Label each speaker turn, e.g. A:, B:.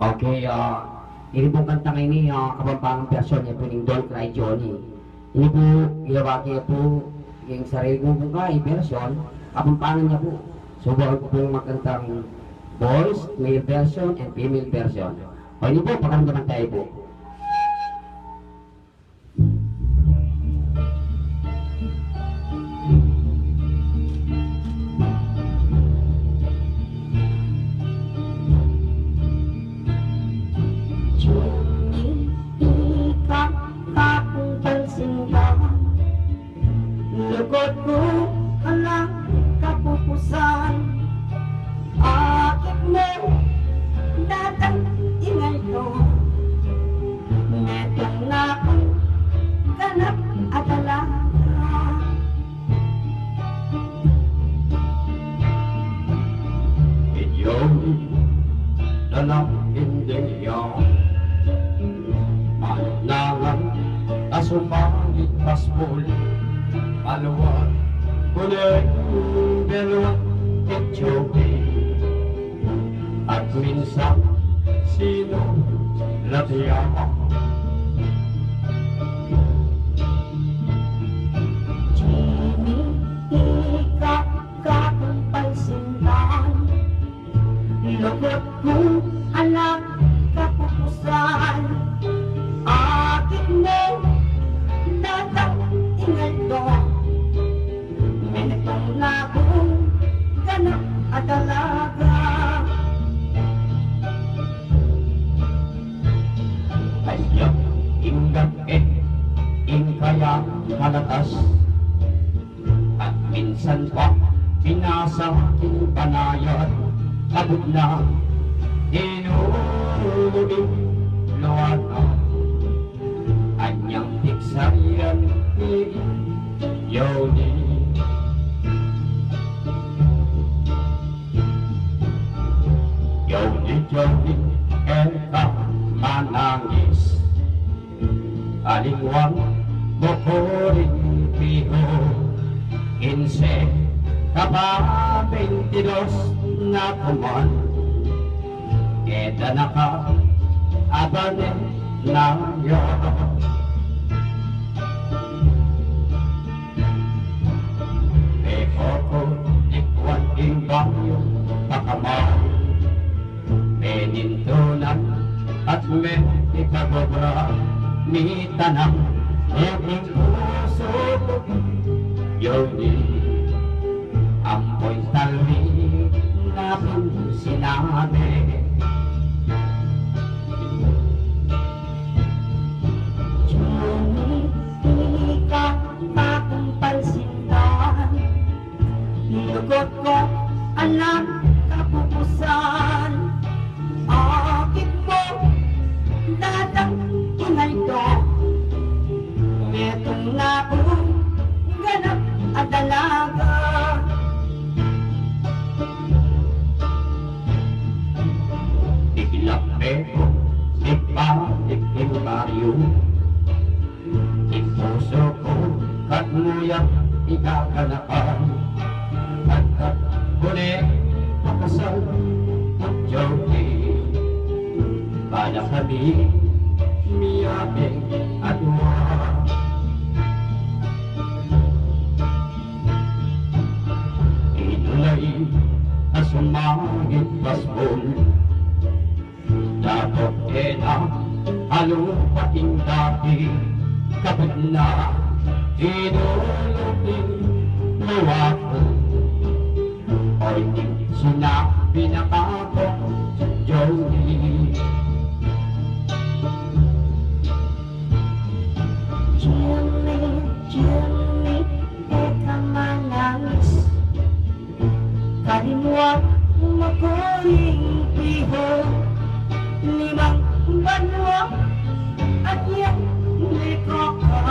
A: Okay, ini pong kantang ini, kabampangang version niya po ng Don't Cry Johnny. Ini po, ginawa kaya po yung sarili ko pong version, kabampangan niya po. Subukan ko pong magkantang boys, male version, and female version. O ini po, pakamdaman tayo po.
B: Lugod ko alang kapupusan, akit mo datang ingay ko, netong na akong ganap at alaga.
A: Inyong dalang hindi yan, manangan asumangit paspol. Maluwag kulay dalawang etyopi, at minsan sino latiyan.
B: Jimmy, ikaw kakong pansindan, lugod kong anak kapupusan, akit mo datang ingay ko, menetong na akong ganap at alaga.
A: Ayang inggat ingkaya halatas, at minsan pa pinasa kinpanayat, abot na inulubing luwata. Anyang tiksayan ni Yoni, Yoni, eka manangis, alingwang mokoring piho, inse kapa 22 na kuman, keda naka abane na yon. Eko ikwan ingbayong pakamay, penintunan at men ikagobra ni tanang iking puso Yoni, ampoy talwi namin sinabi.
B: Jimmy, ikaw kakong pansindan, lugod ko anak kapupusan, akit mo datang ingay ko, metong na akong ganap at alaga.
A: Iglap peko, ikpatik imbaryo, ipuso ko katmuyak ikakanakan, at huli makasal at joke, bala kami miyabing at uwag. Inulay asumangit basbol, dapat ena halupating dati, kapit na tinuluping luwa ko. Oy, sinabi na kako, Joni.
B: Jimmy, eka manangis, kalimwang makuling piho, 5 banwa at iyang likok ka.